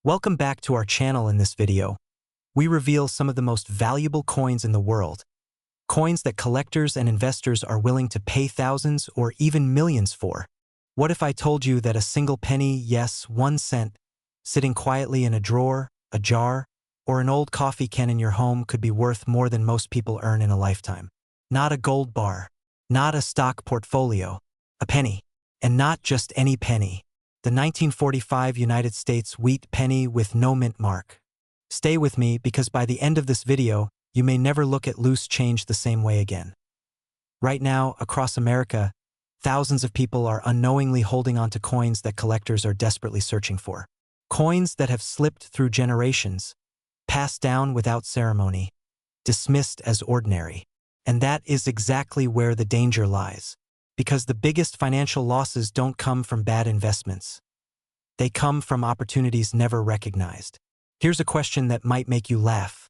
Welcome back to our channel. In this video, we reveal some of the most valuable coins in the world, coins that collectors and investors are willing to pay thousands or even millions for. What if I told you that a single penny, yes, 1 cent, sitting quietly in a drawer, a jar, or an old coffee can in your home could be worth more than most people earn in a lifetime? Not a gold bar, not a stock portfolio, a penny. And not just any penny. The 1945 United States wheat penny with no mint mark. Stay with me because by the end of this video, you may never look at loose change the same way again. Right now, across America, thousands of people are unknowingly holding on to coins that collectors are desperately searching for. Coins that have slipped through generations, passed down without ceremony, dismissed as ordinary. And that is exactly where the danger lies. Because the biggest financial losses don't come from bad investments. They come from opportunities never recognized. Here's a question that might make you laugh.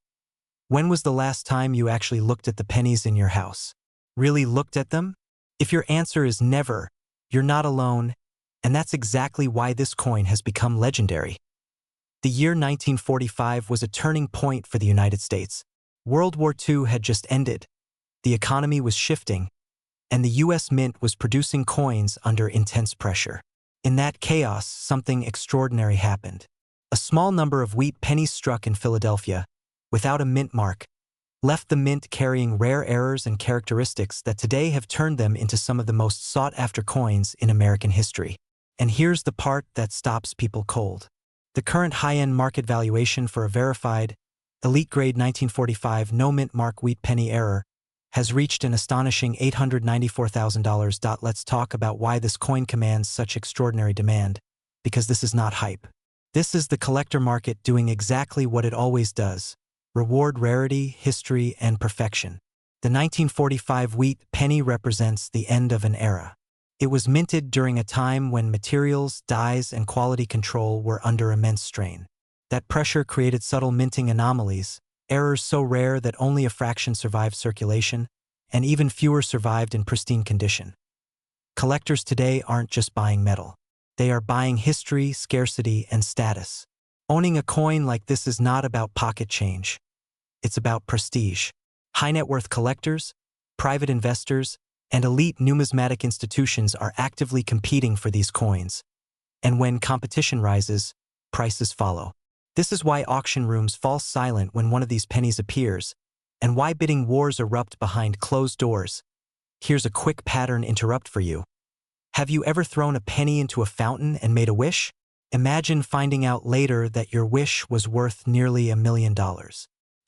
When was the last time you actually looked at the pennies in your house? Really looked at them? If your answer is never, you're not alone, and that's exactly why this coin has become legendary. The year 1945 was a turning point for the United States. World War II had just ended. The economy was shifting, and the U.S. Mint was producing coins under intense pressure. In that chaos, something extraordinary happened. A small number of wheat pennies struck in Philadelphia, without a mint mark, left the mint carrying rare errors and characteristics that today have turned them into some of the most sought-after coins in American history. And here's the part that stops people cold. The current high-end market valuation for a verified, elite-grade 1945 no-mint mark wheat penny error has reached an astonishing $894,000. Let's talk about why this coin commands such extraordinary demand, because this is not hype. This is the collector market doing exactly what it always does: reward rarity, history, and perfection. The 1945 wheat penny represents the end of an era. It was minted during a time when materials, dyes, and quality control were under immense strain. That pressure created subtle minting anomalies, errors so rare that only a fraction survived circulation, and even fewer survived in pristine condition. Collectors today aren't just buying metal. They are buying history, scarcity, and status. Owning a coin like this is not about pocket change. It's about prestige. High-net-worth collectors, private investors, and elite numismatic institutions are actively competing for these coins. And when competition rises, prices follow. This is why auction rooms fall silent when one of these pennies appears, and why bidding wars erupt behind closed doors. Here's a quick pattern interrupt for you. Have you ever thrown a penny into a fountain and made a wish? Imagine finding out later that your wish was worth nearly $1 million.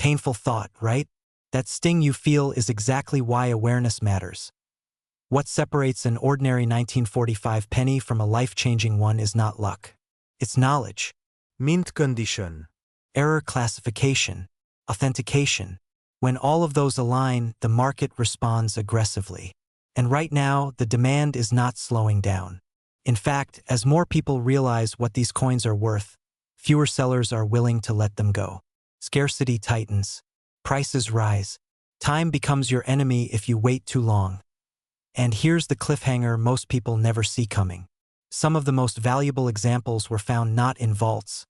Painful thought, right? That sting you feel is exactly why awareness matters. What separates an ordinary 1945 penny from a life-changing one is not luck. It's knowledge. Mint condition. Error classification, authentication. When all of those align, the market responds aggressively. And right now, the demand is not slowing down. In fact, as more people realize what these coins are worth, fewer sellers are willing to let them go. Scarcity tightens, prices rise. Time becomes your enemy if you wait too long. And here's the cliffhanger most people never see coming. Some of the most valuable examples were found not in vaults,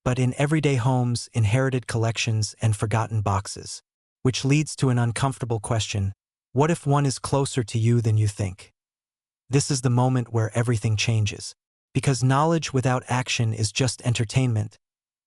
but in everyday homes, inherited collections, and forgotten boxes. Which leads to an uncomfortable question: what if one is closer to you than you think? This is the moment where everything changes. Because knowledge without action is just entertainment,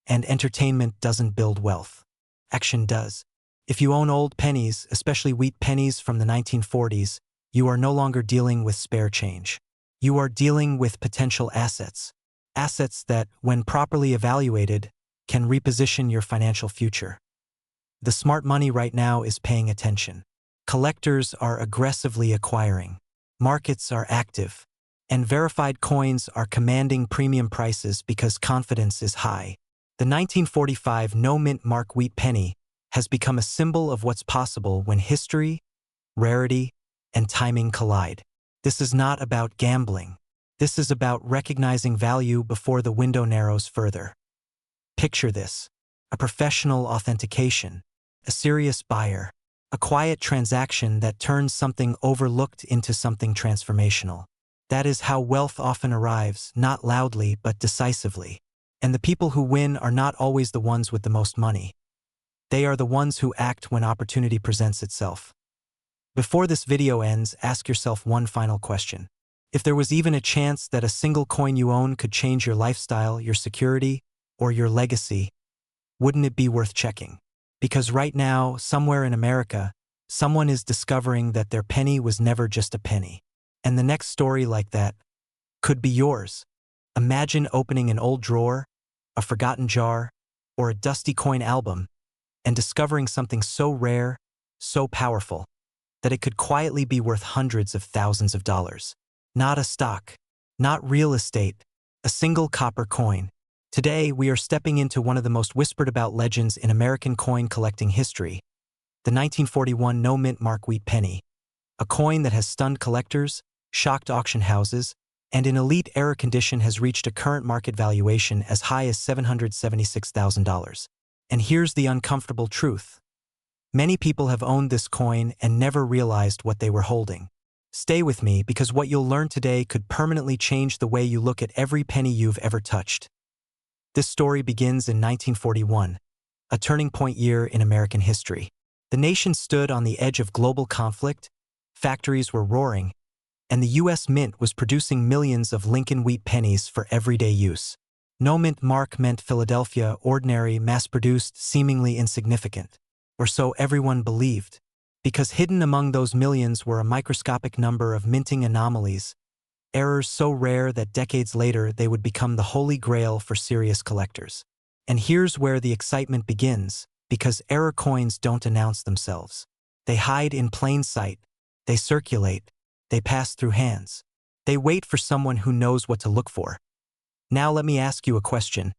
and entertainment doesn't build wealth. Action does. If you own old pennies, especially wheat pennies from the 1940s, you are no longer dealing with spare change. You are dealing with potential assets. Assets that, when properly evaluated, can reposition your financial future. The smart money right now is paying attention. Collectors are aggressively acquiring. Markets are active. And verified coins are commanding premium prices because confidence is high. The 1945 no-mint mark wheat penny has become a symbol of what's possible when history, rarity, and timing collide. This is not about gambling. This is about recognizing value before the window narrows further. Picture this: a professional authentication, a serious buyer, a quiet transaction that turns something overlooked into something transformational. That is how wealth often arrives, not loudly but decisively. And the people who win are not always the ones with the most money. They are the ones who act when opportunity presents itself. Before this video ends, ask yourself one final question. If there was even a chance that a single coin you own could change your lifestyle, your security, or your legacy, wouldn't it be worth checking? Because right now, somewhere in America, someone is discovering that their penny was never just a penny. And the next story like that could be yours. Imagine opening an old drawer, a forgotten jar, or a dusty coin album, and discovering something so rare, so powerful, that it could quietly be worth hundreds of thousands of dollars. Not a stock, not real estate, a single copper coin. Today, we are stepping into one of the most whispered about legends in American coin collecting history, the 1941 no-mint mark wheat penny, a coin that has stunned collectors, shocked auction houses, and in elite-era condition has reached a current market valuation as high as $776,000. And here's the uncomfortable truth. Many people have owned this coin and never realized what they were holding. Stay with me because what you'll learn today could permanently change the way you look at every penny you've ever touched. This story begins in 1941, a turning point year in American history. The nation stood on the edge of global conflict, factories were roaring, and the U.S. Mint was producing millions of Lincoln wheat pennies for everyday use. No mint mark meant Philadelphia, ordinary, mass-produced, seemingly insignificant. Or so everyone believed, because hidden among those millions were a microscopic number of minting anomalies, errors so rare that decades later they would become the holy grail for serious collectors. And here's where the excitement begins, because error coins don't announce themselves. They hide in plain sight, they circulate, they pass through hands. They wait for someone who knows what to look for. Now let me ask you a question.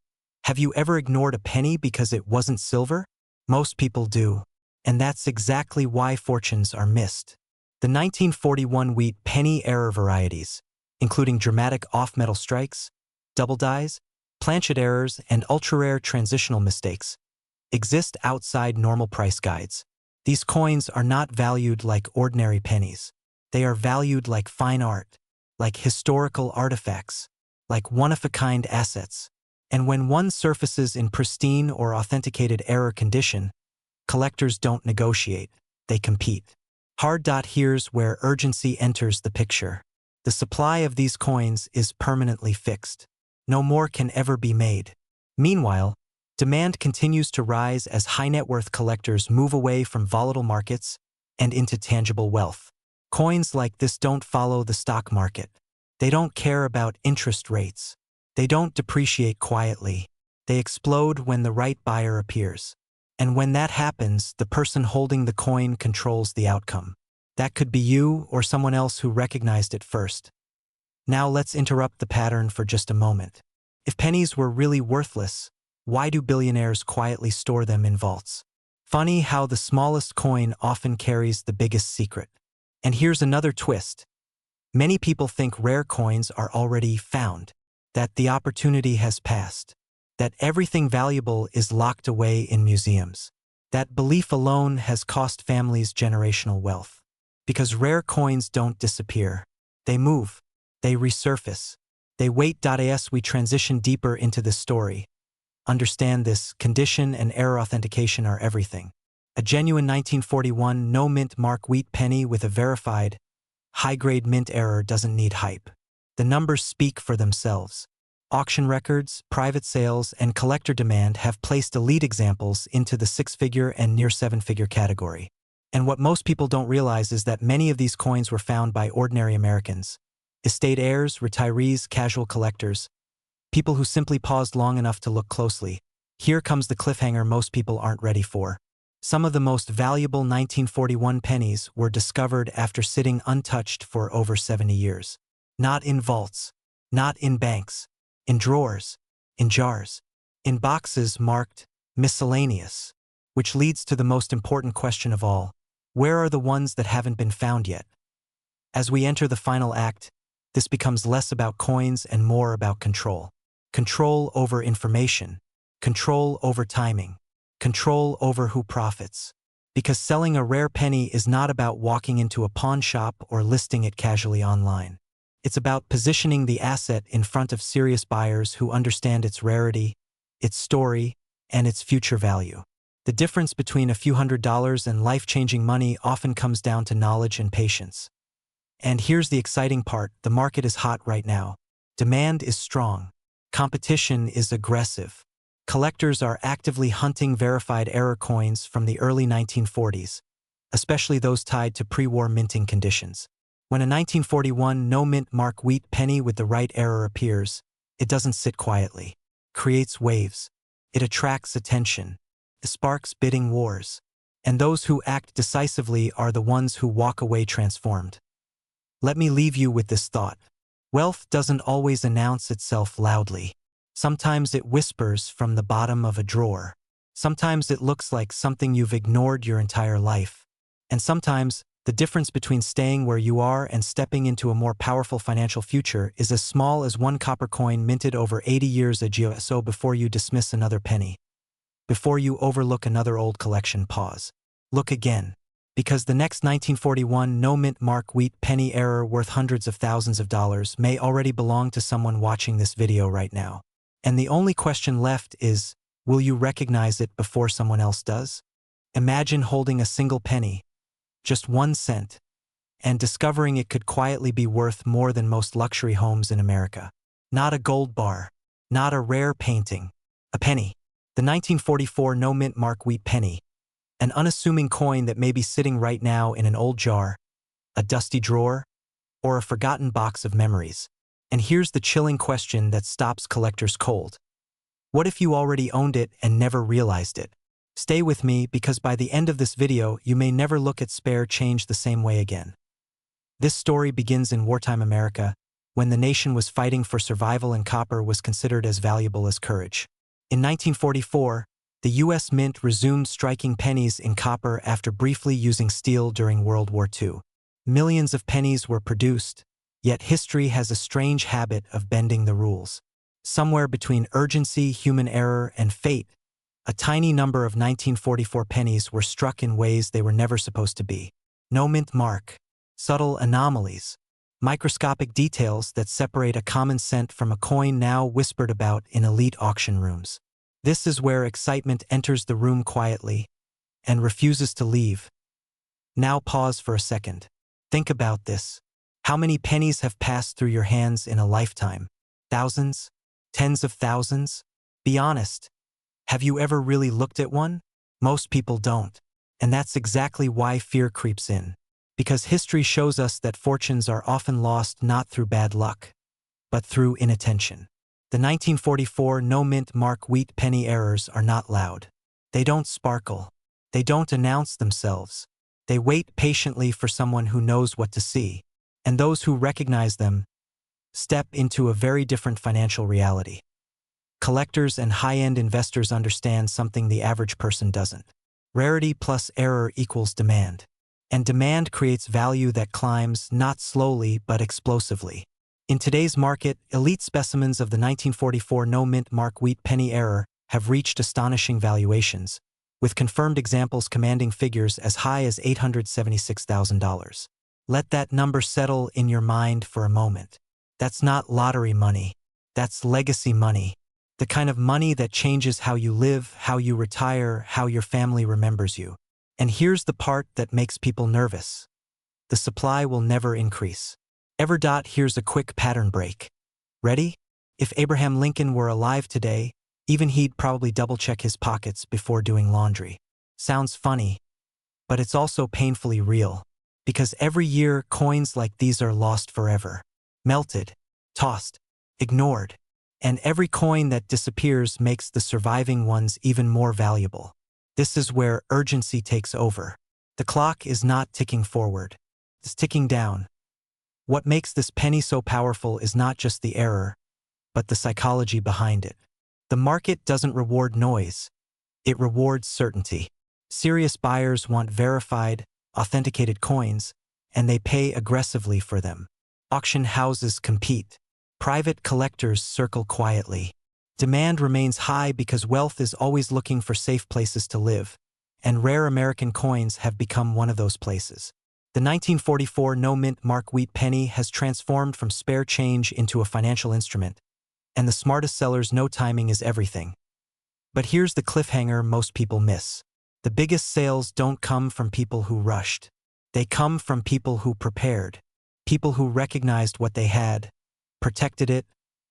Have you ever ignored a penny because it wasn't silver? Most people do. And that's exactly why fortunes are missed. The 1941 wheat penny error varieties, including dramatic off-metal strikes, double dies, planchet errors, and ultra-rare transitional mistakes, exist outside normal price guides. These coins are not valued like ordinary pennies. They are valued like fine art, like historical artifacts, like one-of-a-kind assets. And when one surfaces in pristine or authenticated error condition, collectors don't negotiate, they compete. Here's where urgency enters the picture. The supply of these coins is permanently fixed. No more can ever be made. Meanwhile, demand continues to rise as high-net-worth collectors move away from volatile markets and into tangible wealth. Coins like this don't follow the stock market. They don't care about interest rates. They don't depreciate quietly. They explode when the right buyer appears. And when that happens, the person holding the coin controls the outcome. That could be you or someone else who recognized it first. Now let's interrupt the pattern for just a moment. If pennies were really worthless, why do billionaires quietly store them in vaults? Funny how the smallest coin often carries the biggest secret. And here's another twist. Many people think rare coins are already found, that the opportunity has passed, that everything valuable is locked away in museums. That belief alone has cost families generational wealth. Because rare coins don't disappear. They move. They resurface. They wait. As we transition deeper into this story, understand this: condition and error authentication are everything. A genuine 1941 no-mint mark wheat penny with a verified, high-grade mint error doesn't need hype. The numbers speak for themselves. Auction records, private sales, and collector demand have placed elite examples into the six-figure and near seven-figure category. And what most people don't realize is that many of these coins were found by ordinary Americans, estate heirs, retirees, casual collectors, people who simply paused long enough to look closely. Here comes the cliffhanger most people aren't ready for. Some of the most valuable 1941 pennies were discovered after sitting untouched for over 70 years. Not in vaults, not in banks, in drawers, in jars, in boxes marked miscellaneous. Which leads to the most important question of all. Where are the ones that haven't been found yet? As we enter the final act, this becomes less about coins and more about control. Control over information, control over timing, control over who profits. Because selling a rare penny is not about walking into a pawn shop or listing it casually online. It's about positioning the asset in front of serious buyers who understand its rarity, its story, and its future value. The difference between a few $100s and life-changing money often comes down to knowledge and patience. And here's the exciting part: the market is hot right now. Demand is strong. Competition is aggressive. Collectors are actively hunting verified error coins from the early 1940s, especially those tied to pre-war minting conditions. When a 1941 no-mint mark wheat penny with the right error appears, it doesn't sit quietly. It creates waves. It attracts attention. It sparks bidding wars. And those who act decisively are the ones who walk away transformed. Let me leave you with this thought. Wealth doesn't always announce itself loudly. Sometimes it whispers from the bottom of a drawer. Sometimes it looks like something you've ignored your entire life. And sometimes, the difference between staying where you are and stepping into a more powerful financial future is as small as one copper coin minted over 80 years ago. So before you dismiss another penny, before you overlook another old collection, pause. Look again. Because the next 1941 no-mint mark wheat penny error worth hundreds of thousands of dollars may already belong to someone watching this video right now. And the only question left is, will you recognize it before someone else does? Imagine holding a single penny, just 1 cent, and discovering it could quietly be worth more than most luxury homes in America. Not a gold bar, not a rare painting, a penny. The 1944 no-mint mark wheat penny, an unassuming coin that may be sitting right now in an old jar, a dusty drawer, or a forgotten box of memories. And here's the chilling question that stops collectors cold. What if you already owned it and never realized it? Stay with me, because by the end of this video, you may never look at spare change the same way again. This story begins in wartime America, when the nation was fighting for survival and copper was considered as valuable as courage. In 1944, the U.S. Mint resumed striking pennies in copper after briefly using steel during World War II. Millions of pennies were produced, yet history has a strange habit of bending the rules. Somewhere between urgency, human error, and fate, a tiny number of 1944 pennies were struck in ways they were never supposed to be. No mint mark, subtle anomalies, microscopic details that separate a common cent from a coin now whispered about in elite auction rooms. This is where excitement enters the room quietly and refuses to leave. Now pause for a second. Think about this. How many pennies have passed through your hands in a lifetime? Thousands? Tens of thousands? Be honest. Have you ever really looked at one? Most people don't. And that's exactly why fear creeps in. Because history shows us that fortunes are often lost not through bad luck, but through inattention. The 1944 no-mint mark wheat penny errors are not loud. They don't sparkle. They don't announce themselves. They wait patiently for someone who knows what to see. And those who recognize them step into a very different financial reality. Collectors and high-end investors understand something the average person doesn't. Rarity plus error equals demand. And demand creates value that climbs not slowly but explosively. In today's market, elite specimens of the 1944 no-mint mark wheat penny error have reached astonishing valuations, with confirmed examples commanding figures as high as $876,000. Let that number settle in your mind for a moment. That's not lottery money. That's legacy money. The kind of money that changes how you live, how you retire, how your family remembers you. And here's the part that makes people nervous. The supply will never increase. Here's a quick pattern break. Ready? If Abraham Lincoln were alive today, even he'd probably double-check his pockets before doing laundry. Sounds funny, but it's also painfully real. Because every year, coins like these are lost forever. Melted, tossed, ignored. And every coin that disappears makes the surviving ones even more valuable. This is where urgency takes over. The clock is not ticking forward. It's ticking down. What makes this penny so powerful is not just the error, but the psychology behind it. The market doesn't reward noise. It rewards certainty. Serious buyers want verified, authenticated coins, and they pay aggressively for them. Auction houses compete. Private collectors circle quietly. Demand remains high because wealth is always looking for safe places to live, and rare American coins have become one of those places. The 1944 no-mint mark wheat penny has transformed from spare change into a financial instrument, and the smartest sellers know timing is everything. But here's the cliffhanger most people miss. The biggest sales don't come from people who rushed. They come from people who prepared, people who recognized what they had, protected it,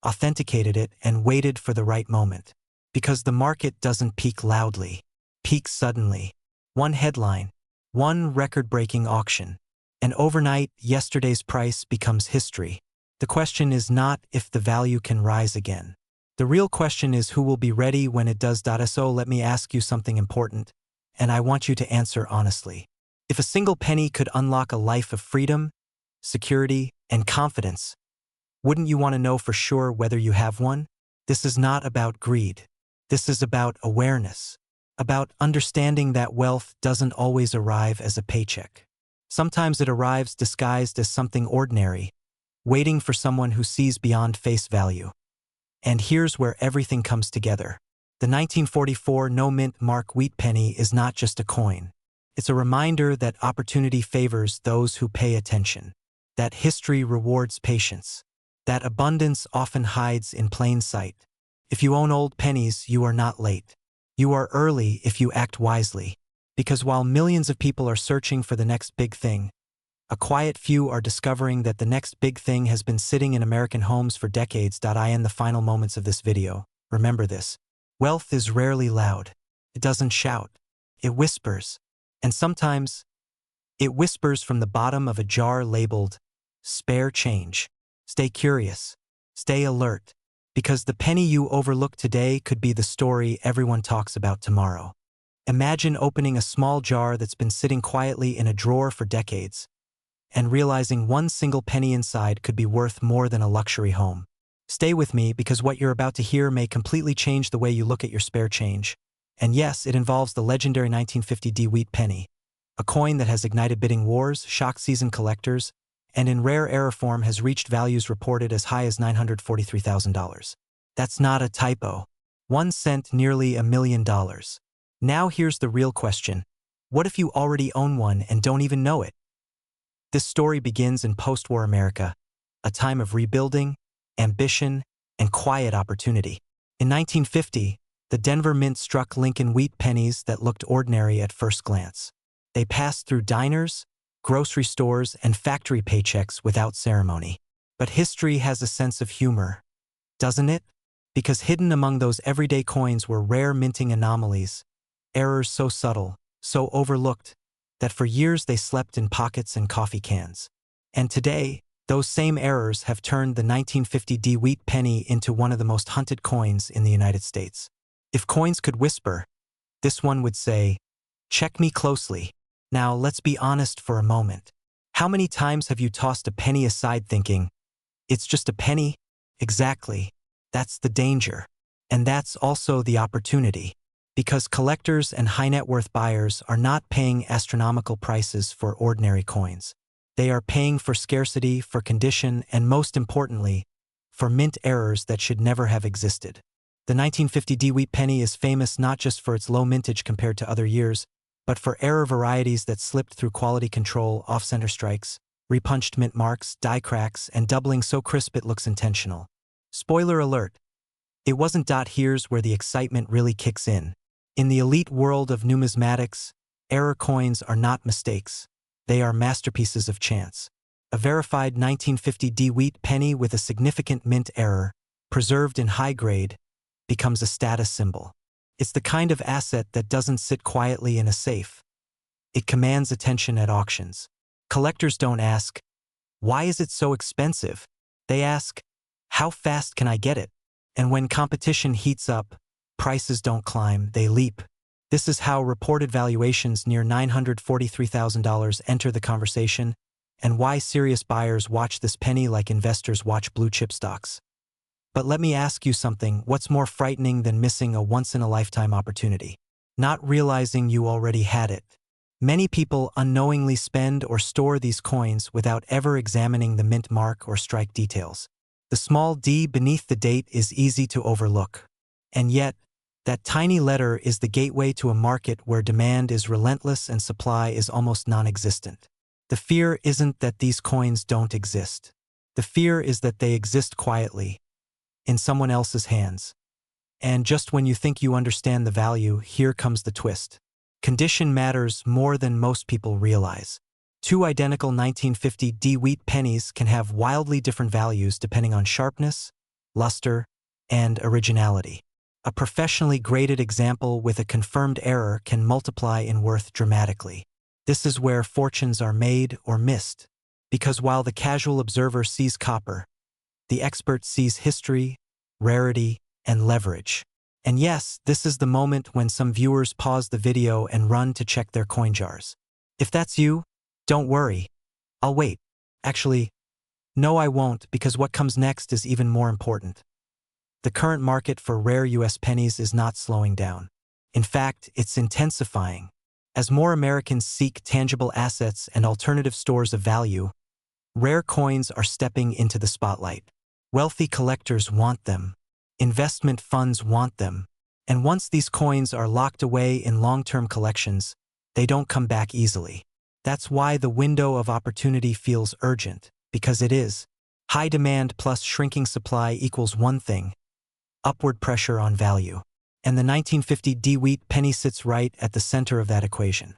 authenticated it, and waited for the right moment. Because the market doesn't peak loudly, peaks suddenly. One headline, one record-breaking auction, and overnight, yesterday's price becomes history. The question is not if the value can rise again. The real question is who will be ready when it does. So let me ask you something important, and I want you to answer honestly. If a single penny could unlock a life of freedom, security, and confidence, wouldn't you want to know for sure whether you have one? This is not about greed. This is about awareness, about understanding that wealth doesn't always arrive as a paycheck. Sometimes it arrives disguised as something ordinary, waiting for someone who sees beyond face value. And here's where everything comes together. The 1944 no-mint mark wheat penny is not just a coin. It's a reminder that opportunity favors those who pay attention, that history rewards patience, that abundance often hides in plain sight. If you own old pennies, you are not late. You are early if you act wisely. Because while millions of people are searching for the next big thing, a quiet few are discovering that the next big thing has been sitting in American homes for decades. In the final moments of this video, remember this. Wealth is rarely loud. It doesn't shout. It whispers. And sometimes, it whispers from the bottom of a jar labeled spare change. Stay curious. Stay alert. Because the penny you overlook today could be the story everyone talks about tomorrow. Imagine opening a small jar that's been sitting quietly in a drawer for decades, and realizing one single penny inside could be worth more than a luxury home. Stay with me because what you're about to hear may completely change the way you look at your spare change. And yes, it involves the legendary 1950 wheat penny, a coin that has ignited bidding wars, shocked seasoned collectors, and in rare error form has reached values reported as high as $943,000. That's not a typo. 1 cent, nearly $1 million. Now here's the real question. What if you already own one and don't even know it? This story begins in post-war America, a time of rebuilding, ambition, and quiet opportunity. In 1950, the Denver Mint struck Lincoln wheat pennies that looked ordinary at first glance. They passed through diners, grocery stores, and factory paychecks without ceremony. But history has a sense of humor, doesn't it? Because hidden among those everyday coins were rare minting anomalies, errors so subtle, so overlooked, that for years they slept in pockets and coffee cans. And today, those same errors have turned the 1950 wheat penny into one of the most hunted coins in the United States. If coins could whisper, this one would say, "Check me closely." Now, let's be honest for a moment. How many times have you tossed a penny aside thinking, it's just a penny? Exactly. That's the danger. And that's also the opportunity. Because collectors and high-net-worth buyers are not paying astronomical prices for ordinary coins. They are paying for scarcity, for condition, and most importantly, for mint errors that should never have existed. The 1950 wheat penny is famous not just for its low mintage compared to other years, but for error varieties that slipped through quality control, off-center strikes, repunched mint marks, die cracks, and doubling so crisp it looks intentional. Spoiler alert. It wasn't. Here's where the excitement really kicks in. In the elite world of numismatics, error coins are not mistakes. They are masterpieces of chance. A verified 1950 wheat penny with a significant mint error, preserved in high grade, becomes a status symbol. It's the kind of asset that doesn't sit quietly in a safe. It commands attention at auctions. Collectors don't ask, why is it so expensive? They ask, how fast can I get it? And when competition heats up, prices don't climb, they leap. This is how reported valuations near $943,000 enter the conversation, and why serious buyers watch this penny like investors watch blue chip stocks. But let me ask you something. What's more frightening than missing a once-in-a-lifetime opportunity? Not realizing you already had it. Many people unknowingly spend or store these coins without ever examining the mint mark or strike details. The small d beneath the date is easy to overlook. And yet, that tiny letter is the gateway to a market where demand is relentless and supply is almost non-existent. The fear isn't that these coins don't exist. The fear is that they exist quietly, in someone else's hands. And just when you think you understand the value, here comes the twist. Condition matters more than most people realize. Two identical 1950 wheat pennies can have wildly different values depending on sharpness, luster, and originality. A professionally graded example with a confirmed error can multiply in worth dramatically. This is where fortunes are made or missed, because while the casual observer sees copper, the expert sees history, rarity, and leverage. And yes, this is the moment when some viewers pause the video and run to check their coin jars. If that's you, don't worry. I'll wait. Actually, no, I won't, because what comes next is even more important. The current market for rare US pennies is not slowing down. In fact, it's intensifying. As more Americans seek tangible assets and alternative stores of value, rare coins are stepping into the spotlight. Wealthy collectors want them. Investment funds want them. And once these coins are locked away in long-term collections, they don't come back easily. That's why the window of opportunity feels urgent, because it is. High demand plus shrinking supply equals one thing: upward pressure on value. And the 1950 wheat penny sits right at the center of that equation.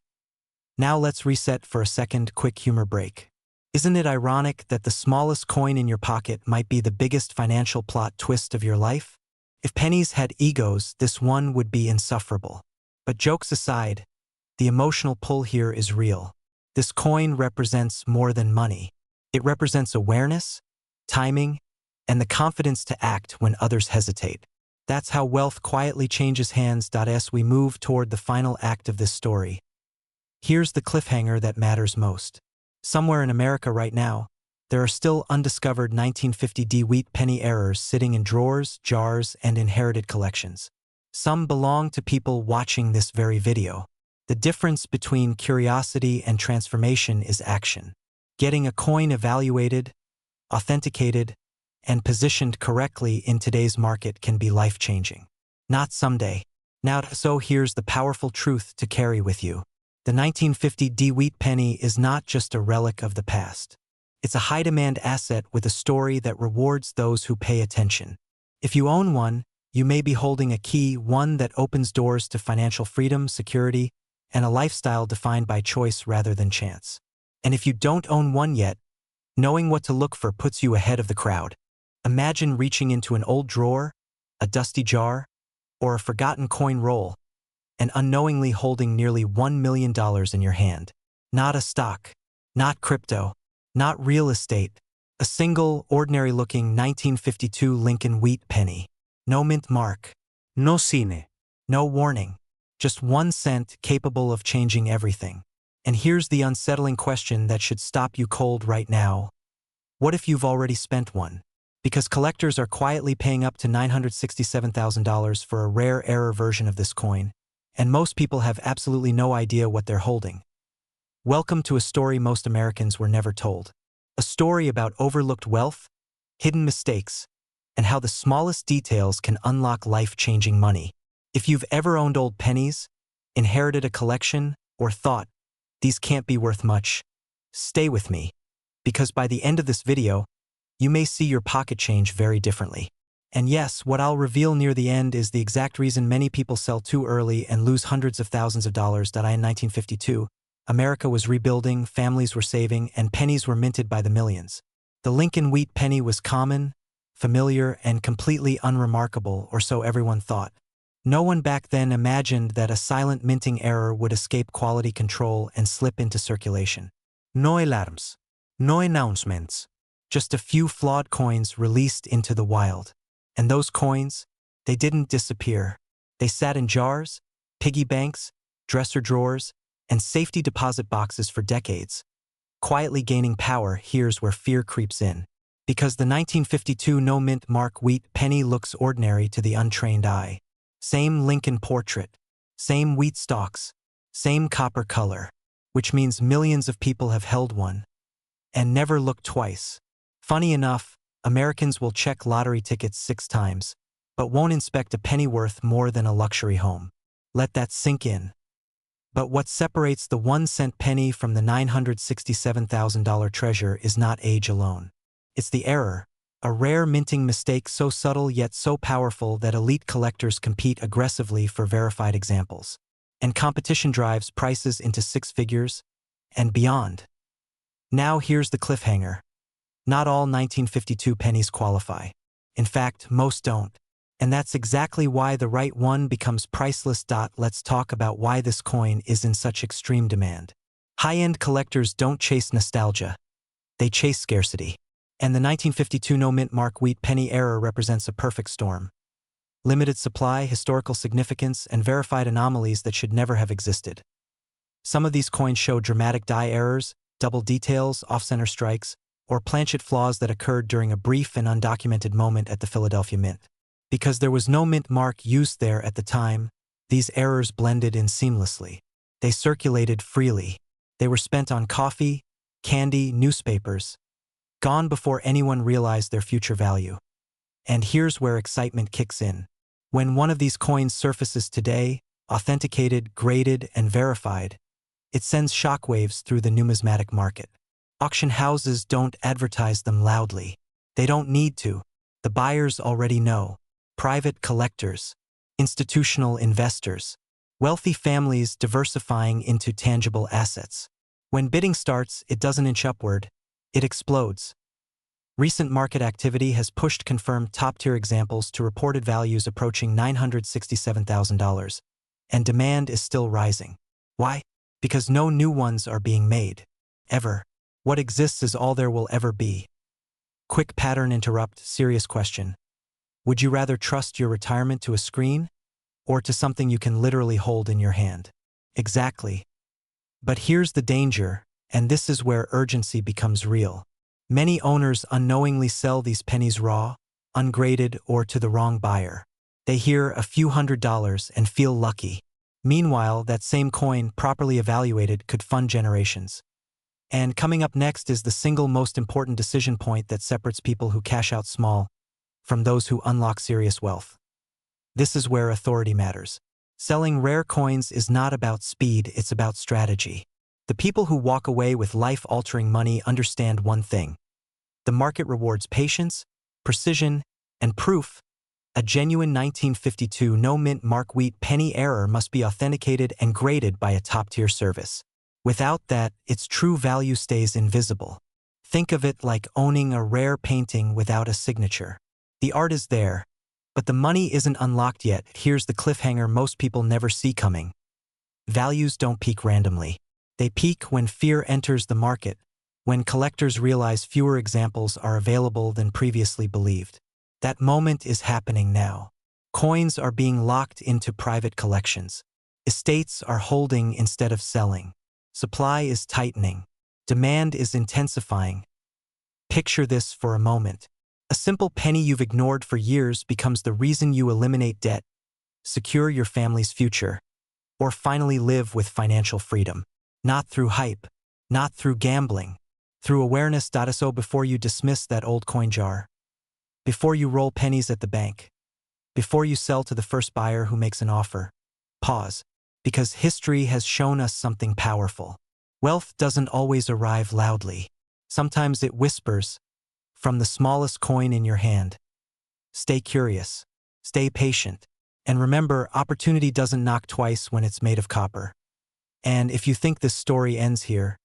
Now let's reset for a second quick humor break. Isn't it ironic that the smallest coin in your pocket might be the biggest financial plot twist of your life? If pennies had egos, this one would be insufferable. But jokes aside, the emotional pull here is real. This coin represents more than money. It represents awareness, timing, and the confidence to act when others hesitate. That's how wealth quietly changes hands. As we move toward the final act of this story, here's the cliffhanger that matters most. Somewhere in America right now, there are still undiscovered 1950 wheat penny errors sitting in drawers, jars, and inherited collections. Some belong to people watching this very video. The difference between curiosity and transformation is action. Getting a coin evaluated, authenticated, and positioned correctly in today's market can be life-changing. Not someday. Now, so here's the powerful truth to carry with you. The 1950 wheat penny is not just a relic of the past. It's a high-demand asset with a story that rewards those who pay attention. If you own one, you may be holding a key, one that opens doors to financial freedom, security, and a lifestyle defined by choice rather than chance. And if you don't own one yet, knowing what to look for puts you ahead of the crowd. Imagine reaching into an old drawer, a dusty jar, or a forgotten coin roll, and unknowingly holding nearly $1 million in your hand. Not a stock, not crypto, not real estate, a single, ordinary-looking 1952 Lincoln wheat penny. No mint mark, No cine. no warning, just 1 cent capable of changing everything. And here's the unsettling question that should stop you cold right now. What if you've already spent one? Because collectors are quietly paying up to $967,000 for a rare error version of this coin, and most people have absolutely no idea what they're holding. Welcome to a story most Americans were never told. A story about overlooked wealth, hidden mistakes, and how the smallest details can unlock life-changing money. If you've ever owned old pennies, inherited a collection, or thought, these can't be worth much, stay with me, because by the end of this video, you may see your pocket change very differently. And yes, what I'll reveal near the end is the exact reason many people sell too early and lose hundreds of thousands of dollars. In 1952, America was rebuilding, families were saving, and pennies were minted by the millions. The Lincoln wheat penny was common, familiar, and completely unremarkable, or so everyone thought. No one back then imagined that a silent minting error would escape quality control and slip into circulation. No alarms. No announcements. Just a few flawed coins released into the wild. And those coins, they didn't disappear. They sat in jars, piggy banks, dresser drawers, and safety deposit boxes for decades. Quietly gaining power, here's where fear creeps in. Because the 1952 no-mint mark wheat penny looks ordinary to the untrained eye. Same Lincoln portrait, same wheat stalks, same copper color, which means millions of people have held one and never looked twice. Funny enough, Americans will check lottery tickets 6 times, but won't inspect a penny worth more than a luxury home. Let that sink in. But what separates the 1-cent penny from the $967,000 treasure is not age alone. It's the error, a rare minting mistake so subtle yet so powerful that elite collectors compete aggressively for verified examples. And competition drives prices into six figures and beyond. Now here's the cliffhanger. Not all 1952 pennies qualify. In fact, most don't. And that's exactly why the right one becomes priceless. Let's talk about why this coin is in such extreme demand. High-end collectors don't chase nostalgia. They chase scarcity. And the 1952 no-mint mark wheat penny error represents a perfect storm. Limited supply, historical significance, and verified anomalies that should never have existed. Some of these coins show dramatic die errors, double details, off-center strikes, or planchet flaws that occurred during a brief and undocumented moment at the Philadelphia Mint. Because there was no mint mark used there at the time, these errors blended in seamlessly. They circulated freely. They were spent on coffee, candy, newspapers, gone before anyone realized their future value. And here's where excitement kicks in. When one of these coins surfaces today, authenticated, graded, and verified, it sends shockwaves through the numismatic market. Auction houses don't advertise them loudly. They don't need to. The buyers already know. Private collectors, institutional investors, wealthy families diversifying into tangible assets. When bidding starts, it doesn't inch upward, it explodes. Recent market activity has pushed confirmed top-tier examples to reported values approaching $967,000, and demand is still rising. Why? Because no new ones are being made. Ever. What exists is all there will ever be. Quick pattern interrupt, serious question. Would you rather trust your retirement to a screen, or to something you can literally hold in your hand? Exactly. But here's the danger, and this is where urgency becomes real. Many owners unknowingly sell these pennies raw, ungraded, or to the wrong buyer. They hear a few $100s and feel lucky. Meanwhile, that same coin, properly evaluated, could fund generations. And coming up next is the single most important decision point that separates people who cash out small from those who unlock serious wealth. This is where authority matters. Selling rare coins is not about speed, it's about strategy. The people who walk away with life-altering money understand one thing. The market rewards patience, precision, and proof. A genuine 1952 no-mint mark wheat penny error must be authenticated and graded by a top-tier service. Without that, its true value stays invisible. Think of it like owning a rare painting without a signature. The art is there, but the money isn't unlocked yet. Here's the cliffhanger most people never see coming. Values don't peak randomly. They peak when fear enters the market, when collectors realize fewer examples are available than previously believed. That moment is happening now. Coins are being locked into private collections. Estates are holding instead of selling. Supply is tightening. Demand is intensifying. Picture this for a moment. A simple penny you've ignored for years becomes the reason you eliminate debt, secure your family's future, or finally live with financial freedom. Not through hype, not through gambling, through awareness. So before you dismiss that old coin jar, before you roll pennies at the bank, before you sell to the first buyer who makes an offer, pause, because history has shown us something powerful. Wealth doesn't always arrive loudly. Sometimes it whispers from the smallest coin in your hand. Stay curious, stay patient, and remember, opportunity doesn't knock twice when it's made of copper. And if you think this story ends here,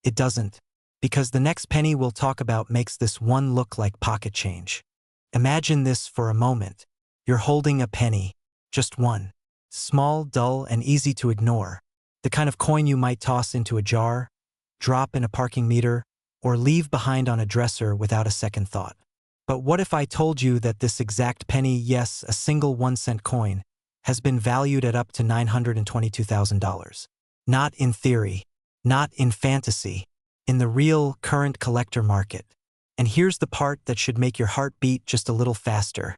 it doesn't, because the next penny we'll talk about makes this one look like pocket change. Imagine this for a moment. You're holding a penny, just one. Small, dull, and easy to ignore. The kind of coin you might toss into a jar, drop in a parking meter, or leave behind on a dresser without a second thought. But what if I told you that this exact penny, yes, a single 1-cent coin, has been valued at up to $922,000? Not in theory, not in fantasy, in the real, current collector market. And here's the part that should make your heart beat just a little faster.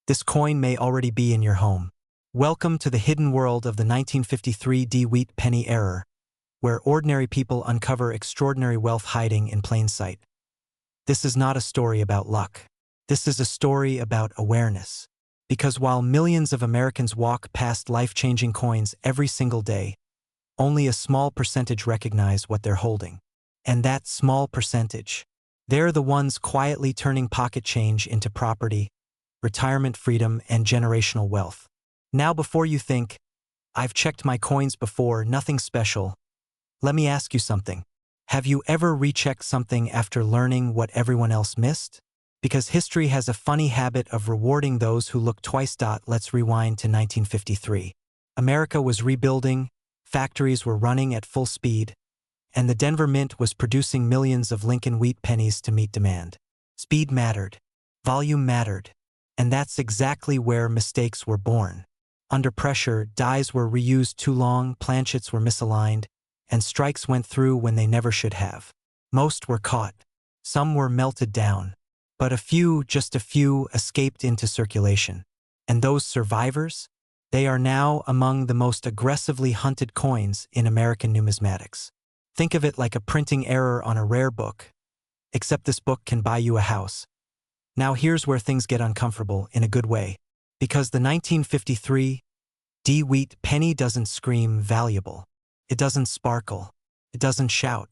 This coin may already be in your home. Welcome to the hidden world of the 1953 wheat penny error, where ordinary people uncover extraordinary wealth hiding in plain sight. This is not a story about luck. This is a story about awareness. Because while millions of Americans walk past life-changing coins every single day, only a small percentage recognize what they're holding. And that small percentage, they're the ones quietly turning pocket change into property, retirement freedom, and generational wealth. Now before you think, "I've checked my coins before, nothing special," let me ask you something. Have you ever rechecked something after learning what everyone else missed? Because history has a funny habit of rewarding those who look twice. Let's rewind to 1953. America was rebuilding, factories were running at full speed, and the Denver Mint was producing millions of Lincoln wheat pennies to meet demand. Speed mattered. Volume mattered. And that's exactly where mistakes were born. Under pressure, dies were reused too long, planchets were misaligned, and strikes went through when they never should have. Most were caught. Some were melted down. But a few, just a few, escaped into circulation. And those survivors? They are now among the most aggressively hunted coins in American numismatics. Think of it like a printing error on a rare book. Except this book can buy you a house. Now here's where things get uncomfortable in a good way. Because the 1953 D wheat penny doesn't scream valuable. It doesn't sparkle. It doesn't shout.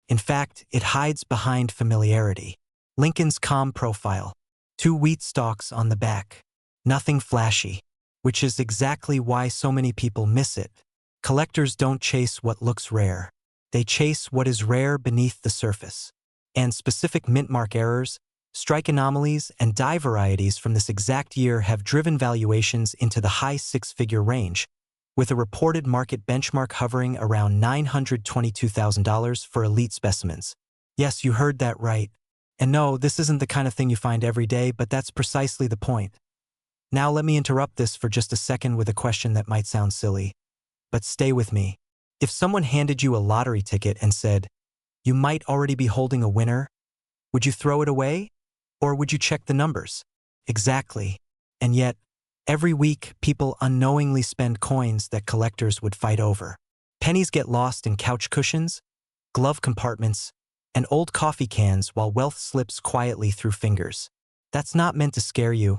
In fact, it hides behind familiarity. Lincoln's calm profile. 2 wheat stalks on the back. Nothing flashy. Which is exactly why so many people miss it. Collectors don't chase what looks rare. They chase what is rare beneath the surface. And specific mint mark errors, strike anomalies, and die varieties from this exact year have driven valuations into the high 6-figure range, with a reported market benchmark hovering around $922,000 for elite specimens. Yes, you heard that right. And no, this isn't the kind of thing you find every day, but that's precisely the point. Now let me interrupt this for just a second with a question that might sound silly. But stay with me. If someone handed you a lottery ticket and said, "You might already be holding a winner," would you throw it away? Or would you check the numbers? Exactly. And yet, every week, people unknowingly spend coins that collectors would fight over. Pennies get lost in couch cushions, glove compartments, and old coffee cans while wealth slips quietly through fingers. That's not meant to scare you,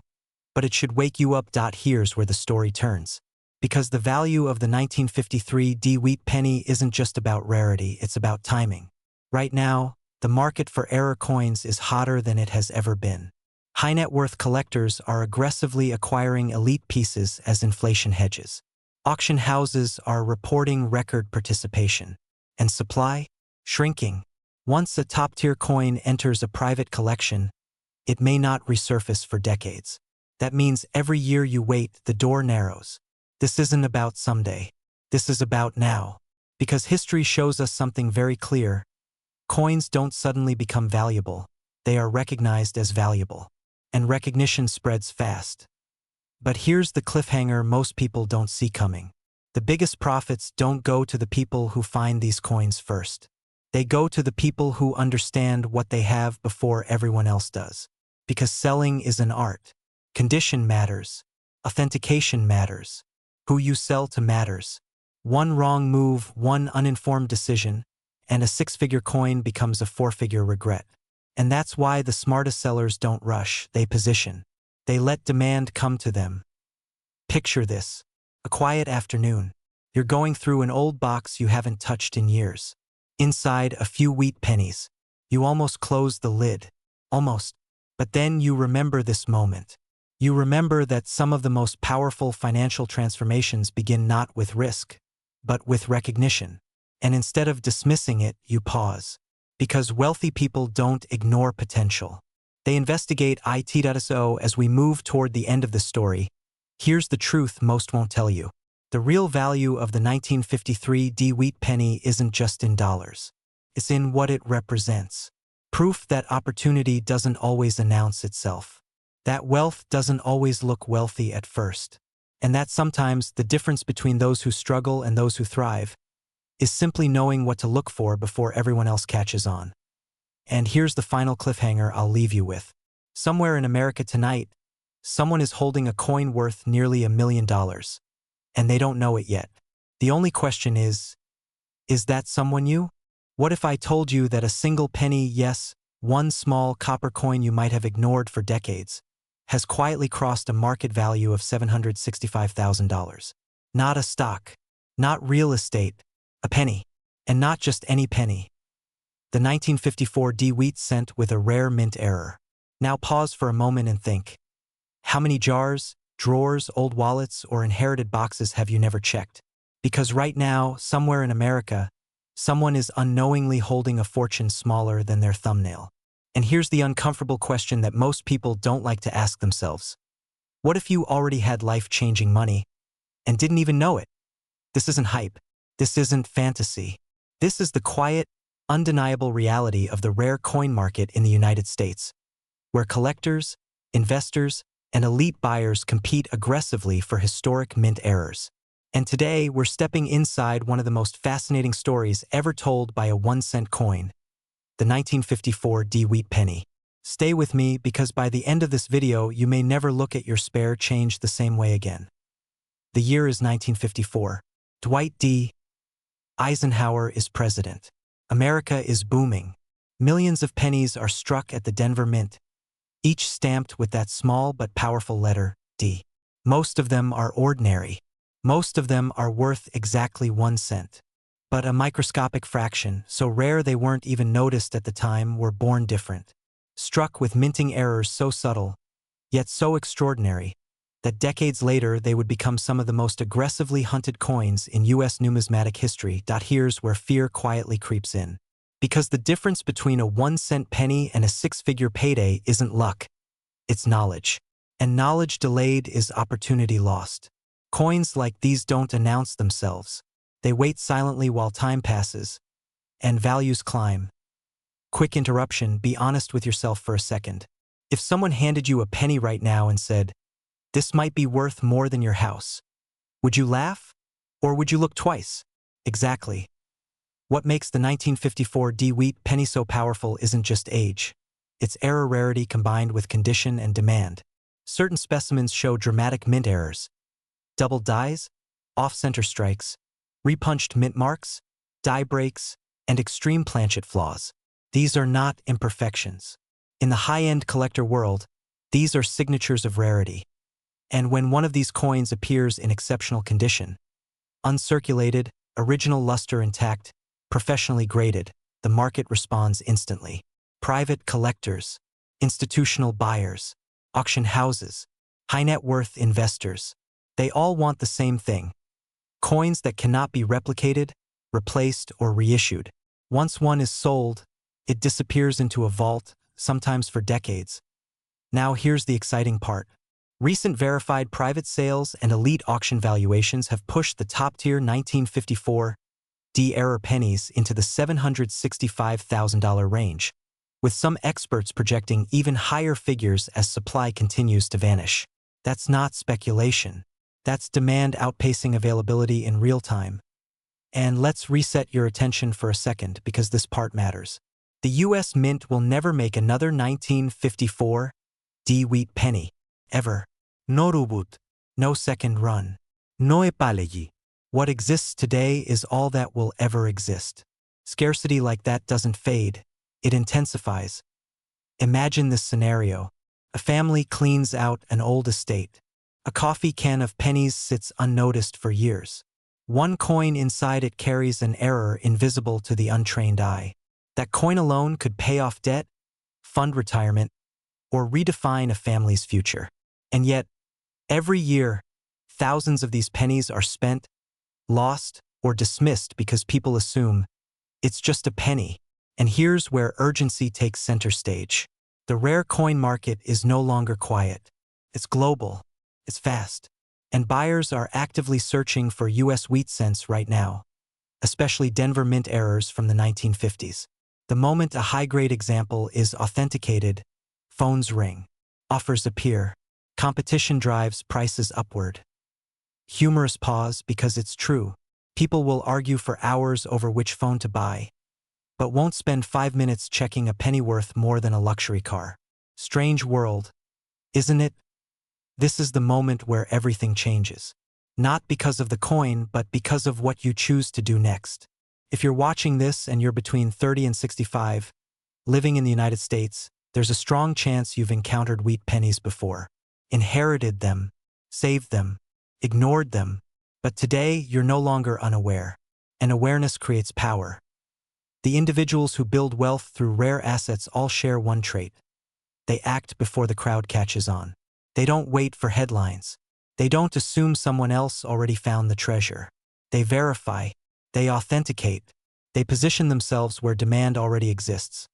but it should wake you up. Here's where the story turns. Because the value of the 1953 D wheat penny isn't just about rarity, it's about timing. Right now, the market for error coins is hotter than it has ever been. High net worth collectors are aggressively acquiring elite pieces as inflation hedges. Auction houses are reporting record participation. And supply? Shrinking. Once a top-tier coin enters a private collection, it may not resurface for decades. That means every year you wait, the door narrows. This isn't about someday. This is about now. Because history shows us something very clear. Coins don't suddenly become valuable. They are recognized as valuable. And recognition spreads fast. But here's the cliffhanger most people don't see coming. The biggest profits don't go to the people who find these coins first. They go to the people who understand what they have before everyone else does. Because selling is an art. Condition matters. Authentication matters. Who you sell to matters. One wrong move, one uninformed decision, and a 6-figure coin becomes a 4-figure regret. And that's why the smartest sellers don't rush, they position. They let demand come to them. Picture this. A quiet afternoon. You're going through an old box you haven't touched in years. Inside, a few wheat pennies. You almost close the lid. Almost. But then you remember this moment. You remember that some of the most powerful financial transformations begin not with risk, but with recognition. And instead of dismissing it, you pause. Because wealthy people don't ignore potential. They investigate it. So as we move toward the end of the story, here's the truth most won't tell you. The real value of the 1953 D wheat penny isn't just in dollars. It's in what it represents. Proof that opportunity doesn't always announce itself. That wealth doesn't always look wealthy at first. And that sometimes the difference between those who struggle and those who thrive is simply knowing what to look for before everyone else catches on. And here's the final cliffhanger I'll leave you with. Somewhere in America tonight, someone is holding a coin worth nearly $1 million. And they don't know it yet. The only question is that someone you? What if I told you that a single penny, yes, one small copper coin you might have ignored for decades, has quietly crossed a market value of $765,000? Not a stock, not real estate, A penny. And not just any penny. The 1954 D wheat cent with a rare mint error. Now pause for a moment and think. How many jars, drawers, old wallets, or inherited boxes have you never checked? Because right now, somewhere in America, someone is unknowingly holding a fortune smaller than their thumbnail. And here's the uncomfortable question that most people don't like to ask themselves. What if you already had life-changing money and didn't even know it? This isn't hype. This isn't fantasy. This is the quiet, undeniable reality of the rare coin market in the United States, where collectors, investors, and elite buyers compete aggressively for historic mint errors. And today, we're stepping inside one of the most fascinating stories ever told by a 1-cent coin, the 1954 D wheat penny. Stay with me because by the end of this video, you may never look at your spare change the same way again. The year is 1954. Dwight D. Eisenhower is president. America is booming. Millions of pennies are struck at the Denver Mint, each stamped with that small but powerful letter, D. Most of them are ordinary. Most of them are worth exactly 1 cent. But a microscopic fraction, so rare they weren't even noticed at the time, were born different. Struck with minting errors so subtle, yet so extraordinary, that decades later they would become some of the most aggressively hunted coins in U.S. numismatic history. Here's where fear quietly creeps in. Because the difference between a 1-cent penny and a 6-figure payday isn't luck, it's knowledge. And knowledge delayed is opportunity lost. Coins like these don't announce themselves. They wait silently while time passes, and values climb. Quick interruption, be honest with yourself for a second. If someone handed you a penny right now and said, "This might be worth more than your house," would you laugh? Or would you look twice? Exactly. What makes the 1954 D wheat penny so powerful isn't just age. It's error rarity combined with condition and demand. Certain specimens show dramatic mint errors. Double dies, off-center strikes, repunched mint marks, die breaks, and extreme planchet flaws. These are not imperfections. In the high-end collector world, these are signatures of rarity. And when one of these coins appears in exceptional condition, uncirculated, original luster intact, professionally graded, the market responds instantly. Private collectors, institutional buyers, auction houses, high-net-worth investors, they all want the same thing. Coins that cannot be replicated, replaced, or reissued. Once one is sold, it disappears into a vault, sometimes for decades. Now here's the exciting part. Recent verified private sales and elite auction valuations have pushed the top-tier 1954 D error pennies into the $765,000 range, with some experts projecting even higher figures as supply continues to vanish. That's not speculation. That's demand outpacing availability in real time. And let's reset your attention for a second because this part matters. The U.S. Mint will never make another 1954 D wheat penny, ever. No rubut. No second run. No epalegi. What exists today is all that will ever exist. Scarcity like that doesn't fade, it intensifies. Imagine this scenario. A family cleans out an old estate. A coffee can of pennies sits unnoticed for years. One coin inside it carries an error invisible to the untrained eye. That coin alone could pay off debt, fund retirement, or redefine a family's future. And yet, every year, thousands of these pennies are spent, lost, or dismissed because people assume it's just a penny. And here's where urgency takes center stage. The rare coin market is no longer quiet. It's global. It's fast. And buyers are actively searching for U.S. wheat cents right now, especially Denver Mint errors from the 1950s. The moment a high-grade example is authenticated, phones ring, offers appear, competition drives prices upward. Humorous pause because it's true. People will argue for hours over which phone to buy, but won't spend 5 minutes checking a penny worth more than a luxury car. Strange world, isn't it? This is the moment where everything changes. Not because of the coin, but because of what you choose to do next. If you're watching this and you're between 30 and 65, living in the United States, there's a strong chance you've encountered wheat pennies before. Inherited them, saved them, ignored them, but today you're no longer unaware. and awareness creates power. The individuals who build wealth through rare assets all share one trait. They act before the crowd catches on. They don't wait for headlines. They don't assume someone else already found the treasure. They verify. They authenticate. They position themselves where demand already exists.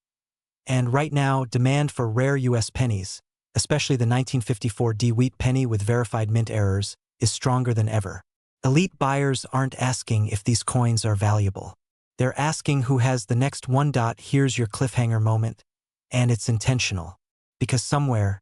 And right now, demand for rare U.S. pennies, especially the 1954 D wheat penny with verified mint errors, is stronger than ever. Elite buyers aren't asking if these coins are valuable. They're asking who has the next one. Here's your cliffhanger moment. And it's intentional. Because somewhere,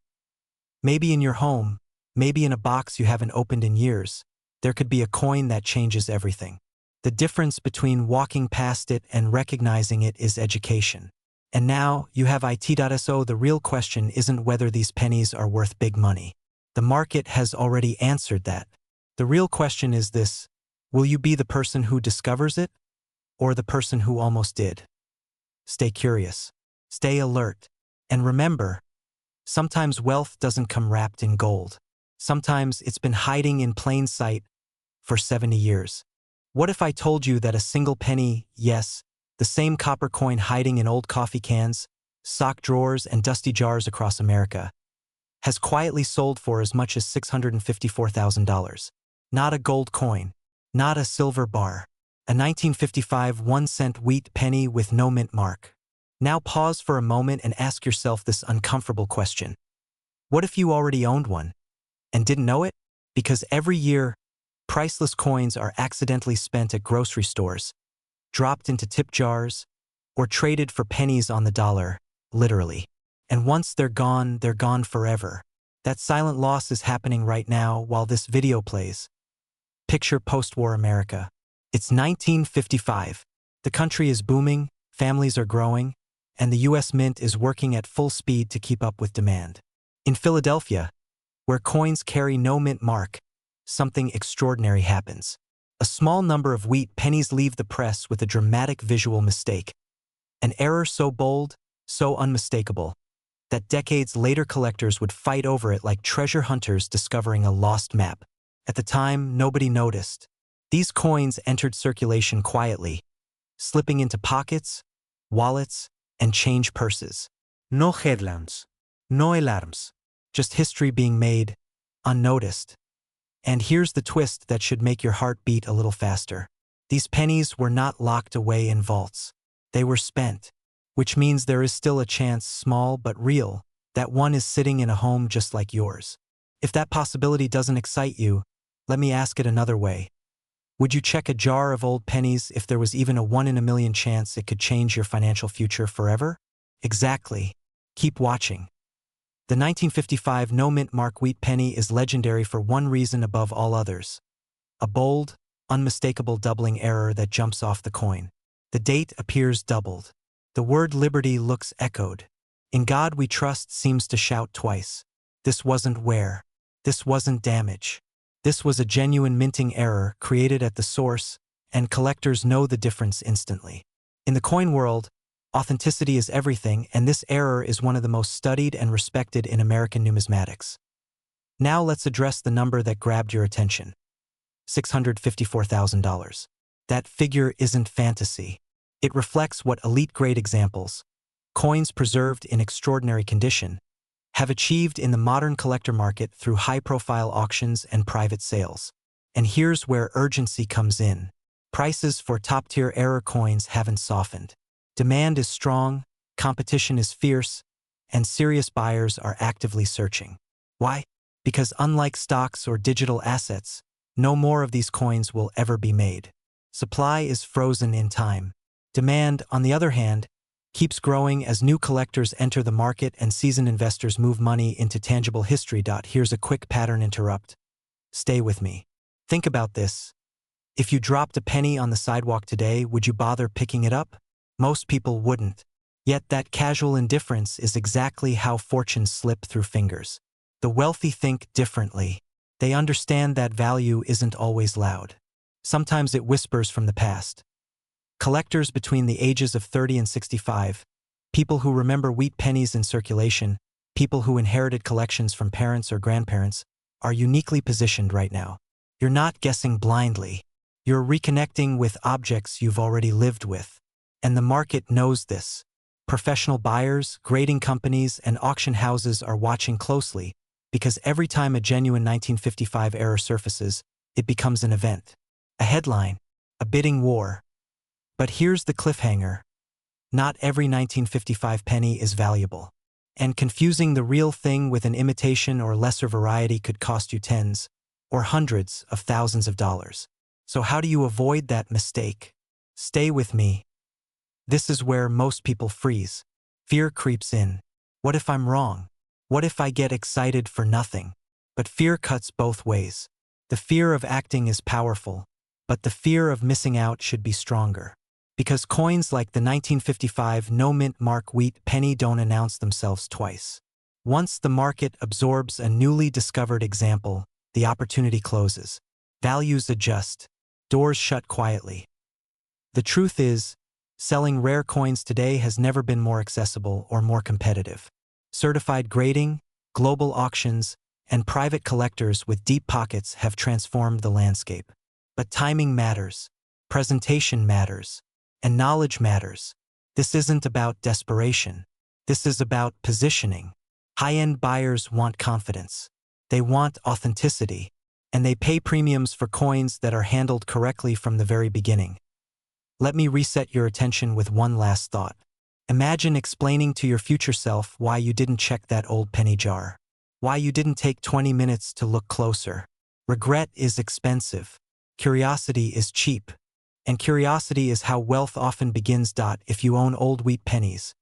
maybe in your home, maybe in a box you haven't opened in years, there could be a coin that changes everything. The difference between walking past it and recognizing it is education. And now, you have it.so. The real question isn't whether these pennies are worth big money. The market has already answered that. The real question is this: will you be the person who discovers it, or the person who almost did? Stay curious. Stay alert. And remember, sometimes wealth doesn't come wrapped in gold. Sometimes it's been hiding in plain sight for 70 years. What if I told you that a single penny, yes, the same copper coin hiding in old coffee cans, sock drawers, and dusty jars across America, has quietly sold for as much as $654,000? Not a gold coin, not a silver bar, a 1955 1-cent wheat penny with no mint mark. Now pause for a moment and ask yourself this uncomfortable question. What if you already owned one and didn't know it? Because every year, priceless coins are accidentally spent at grocery stores, dropped into tip jars, or traded for pennies on the dollar, literally. And once they're gone forever. That silent loss is happening right now while this video plays. Picture post-war America. It's 1955. The country is booming, families are growing, and the U.S. Mint is working at full speed to keep up with demand. In Philadelphia, where coins carry no mint mark, something extraordinary happens. A small number of wheat pennies leave the press with a dramatic visual mistake. An error so bold, so unmistakable, that decades later collectors would fight over it like treasure hunters discovering a lost map. At the time, nobody noticed. These coins entered circulation quietly, slipping into pockets, wallets, and change purses. No headlines. No alarms. Just history being made, unnoticed. And here's the twist that should make your heart beat a little faster. These pennies were not locked away in vaults. They were spent, which means there is still a chance, small but real, that one is sitting in a home just like yours. If that possibility doesn't excite you, let me ask it another way. Would you check a jar of old pennies if there was even a 1 in a million chance it could change your financial future forever? Exactly. Keep watching. The 1955 no mint mark wheat penny is legendary for one reason above all others: a bold, unmistakable doubling error that jumps off the coin. The date appears doubled. The word liberty looks echoed. In God we trust seems to shout twice. This wasn't wear. This wasn't damage. This was a genuine minting error created at the source, and collectors know the difference instantly. In the coin world, authenticity is everything, and this error is one of the most studied and respected in American numismatics. Now let's address the number that grabbed your attention. $654,000. That figure isn't fantasy. It reflects what elite-grade examples, coins preserved in extraordinary condition, have achieved in the modern collector market through high-profile auctions and private sales. And here's where urgency comes in. Prices for top-tier error coins haven't softened. Demand is strong, competition is fierce, and serious buyers are actively searching. Why? Because unlike stocks or digital assets, no more of these coins will ever be made. Supply is frozen in time. Demand, on the other hand, keeps growing as new collectors enter the market and seasoned investors move money into tangible history. Here's a quick pattern interrupt. Stay with me. Think about this. If you dropped a penny on the sidewalk today, would you bother picking it up? Most people wouldn't. Yet that casual indifference is exactly how fortunes slip through fingers. The wealthy think differently. They understand that value isn't always loud. Sometimes it whispers from the past. Collectors between the ages of 30 and 65, people who remember wheat pennies in circulation, people who inherited collections from parents or grandparents, are uniquely positioned right now. You're not guessing blindly. You're reconnecting with objects you've already lived with. And the market knows this. Professional buyers, grading companies, and auction houses are watching closely because every time a genuine 1955 error surfaces, it becomes an event, a headline, a bidding war. But here's the cliffhanger. Not every 1955 penny is valuable. And confusing the real thing with an imitation or lesser variety could cost you tens or hundreds of thousands of dollars. So how do you avoid that mistake? Stay with me. This is where most people freeze. Fear creeps in. What if I'm wrong? What if I get excited for nothing? But fear cuts both ways. The fear of acting is powerful, but the fear of missing out should be stronger. Because coins like the 1955 no-mint mark wheat penny don't announce themselves twice. Once the market absorbs a newly discovered example, the opportunity closes. Values adjust. Doors shut quietly. The truth is, selling rare coins today has never been more accessible or more competitive. Certified grading, global auctions, and private collectors with deep pockets have transformed the landscape. But timing matters, presentation matters, and knowledge matters. This isn't about desperation. This is about positioning. High-end buyers want confidence. They want authenticity, and they pay premiums for coins that are handled correctly from the very beginning. Let me reset your attention with one last thought. Imagine explaining to your future self why you didn't check that old penny jar. Why you didn't take 20 minutes to look closer. Regret is expensive. Curiosity is cheap. And curiosity is how wealth often begins. If you own old wheat pennies,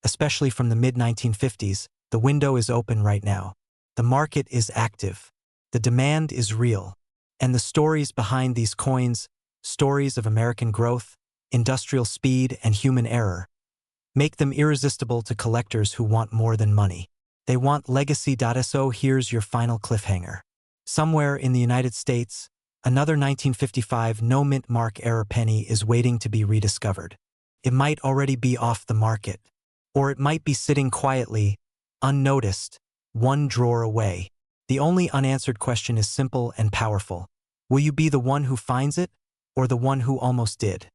especially from the mid-1950s, the window is open right now. The market is active. The demand is real. And the stories behind these coins, stories of American growth, industrial speed, and human error, make them irresistible to collectors who want more than money. They want legacy. So here's your final cliffhanger. Somewhere in the United States, another 1955 no-mint mark error penny is waiting to be rediscovered. It might already be off the market, or it might be sitting quietly, unnoticed, one drawer away. The only unanswered question is simple and powerful. Will you be the one who finds it, or the one who almost did?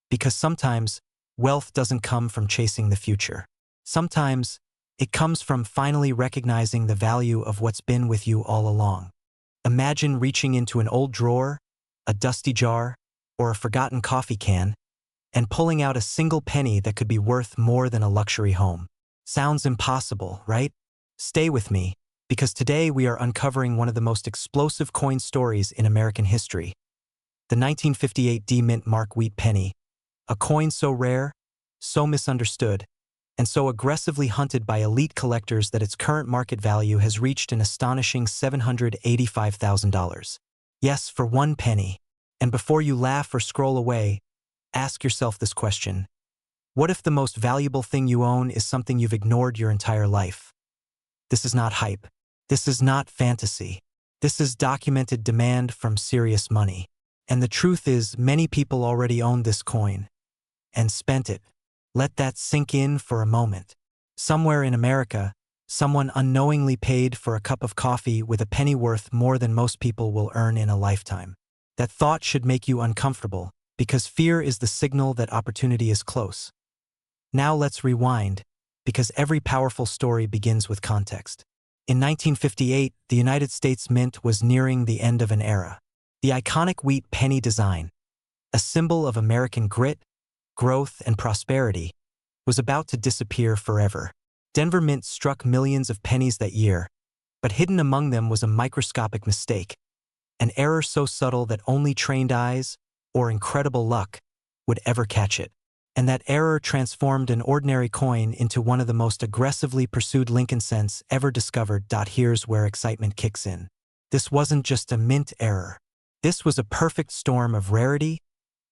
Because sometimes, wealth doesn't come from chasing the future. Sometimes, it comes from finally recognizing the value of what's been with you all along. Imagine reaching into an old drawer, a dusty jar, or a forgotten coffee can, and pulling out a single penny that could be worth more than a luxury home. Sounds impossible, right? Stay with me, because today we are uncovering one of the most explosive coin stories in American history. The 1958 D-Mint mark wheat penny, a coin so rare, so misunderstood, and so aggressively hunted by elite collectors that its current market value has reached an astonishing $785,000. Yes, for one penny. And before you laugh or scroll away, ask yourself this question. What if the most valuable thing you own is something you've ignored your entire life? This is not hype. This is not fantasy. This is documented demand from serious money. And the truth is, many people already own this coin and spent it. Let that sink in for a moment. Somewhere in America, someone unknowingly paid for a cup of coffee with a penny worth more than most people will earn in a lifetime. That thought should make you uncomfortable, because fear is the signal that opportunity is close. Now let's rewind, because every powerful story begins with context. In 1958, the United States Mint was nearing the end of an era. The iconic wheat penny design, a symbol of American grit, growth, and prosperity, was about to disappear forever. Denver Mint struck millions of pennies that year, but hidden among them was a microscopic mistake, an error so subtle that only trained eyes, or incredible luck, would ever catch it. And that error transformed an ordinary coin into one of the most aggressively pursued Lincoln cents ever discovered. Here's where excitement kicks in. This wasn't just a mint error. This was a perfect storm of rarity,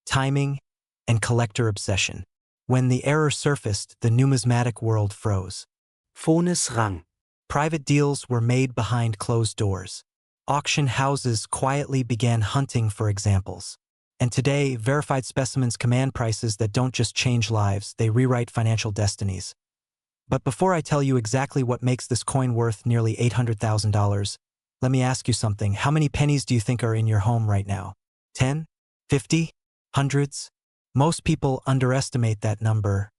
timing, and collector obsession. When the error surfaced, the numismatic world froze. Phones rang. Private deals were made behind closed doors. Auction houses quietly began hunting for examples. And today, verified specimens command prices that don't just change lives, they rewrite financial destinies. But before I tell you exactly what makes this coin worth nearly $800,000, let me ask you something. How many pennies do you think are in your home right now? 10? 50? Hundreds? Most people underestimate that number,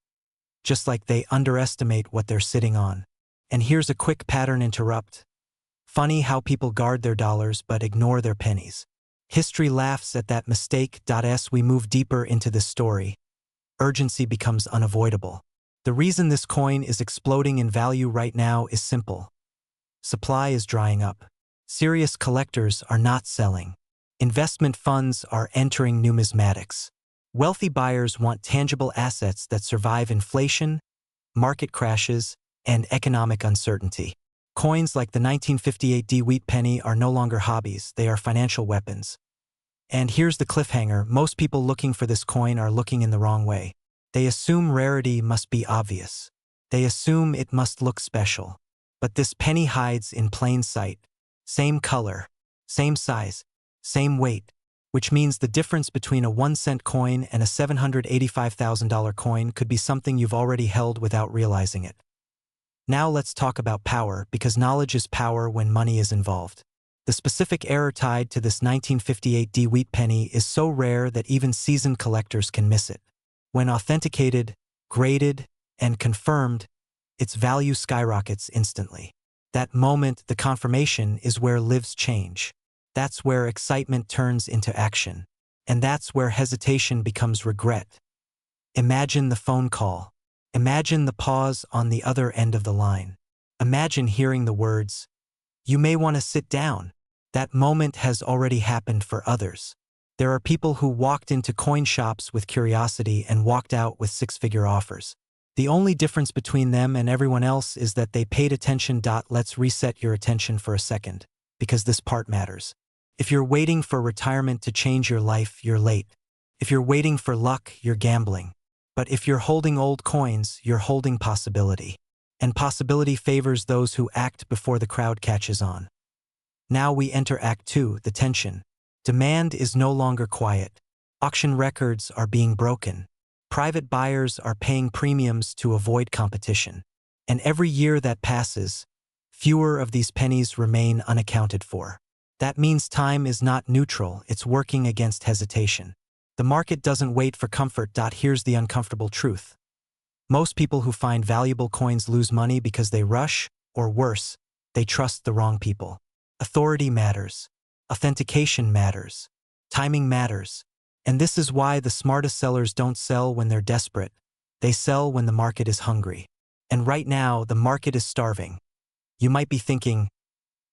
just like they underestimate what they're sitting on. And here's a quick pattern interrupt. Funny how people guard their dollars but ignore their pennies. History laughs at that mistake. As we move deeper into this story, urgency becomes unavoidable. The reason this coin is exploding in value right now is simple. Supply is drying up. Serious collectors are not selling. Investment funds are entering numismatics. Wealthy buyers want tangible assets that survive inflation, market crashes, and economic uncertainty. Coins like the 1958 wheat penny are no longer hobbies, they are financial weapons. And here's the cliffhanger: most people looking for this coin are looking in the wrong way. They assume rarity must be obvious. They assume it must look special. But this penny hides in plain sight. Same color, same size, same weight, which means the difference between a 1-cent coin and a $785,000 coin could be something you've already held without realizing it. Now let's talk about power, because knowledge is power when money is involved. The specific error tied to this 1958 wheat penny is so rare that even seasoned collectors can miss it. When authenticated, graded, and confirmed, its value skyrockets instantly. That moment, the confirmation, is where lives change. That's where excitement turns into action. And that's where hesitation becomes regret. Imagine the phone call. Imagine the pause on the other end of the line. Imagine hearing the words, "You may want to sit down." That moment has already happened for others. There are people who walked into coin shops with curiosity and walked out with six-figure offers. The only difference between them and everyone else is that they paid attention. Let's reset your attention for a second, because this part matters. If you're waiting for retirement to change your life, you're late. If you're waiting for luck, you're gambling. But if you're holding old coins, you're holding possibility. And possibility favors those who act before the crowd catches on. Now we enter Act 2, the tension. Demand is no longer quiet. Auction records are being broken. Private buyers are paying premiums to avoid competition. And every year that passes, fewer of these pennies remain unaccounted for. That means time is not neutral, it's working against hesitation. The market doesn't wait for comfort. Here's the uncomfortable truth. Most people who find valuable coins lose money because they rush, or worse, they trust the wrong people. Authority matters. Authentication matters. Timing matters. And this is why the smartest sellers don't sell when they're desperate. They sell when the market is hungry. And right now, the market is starving. You might be thinking,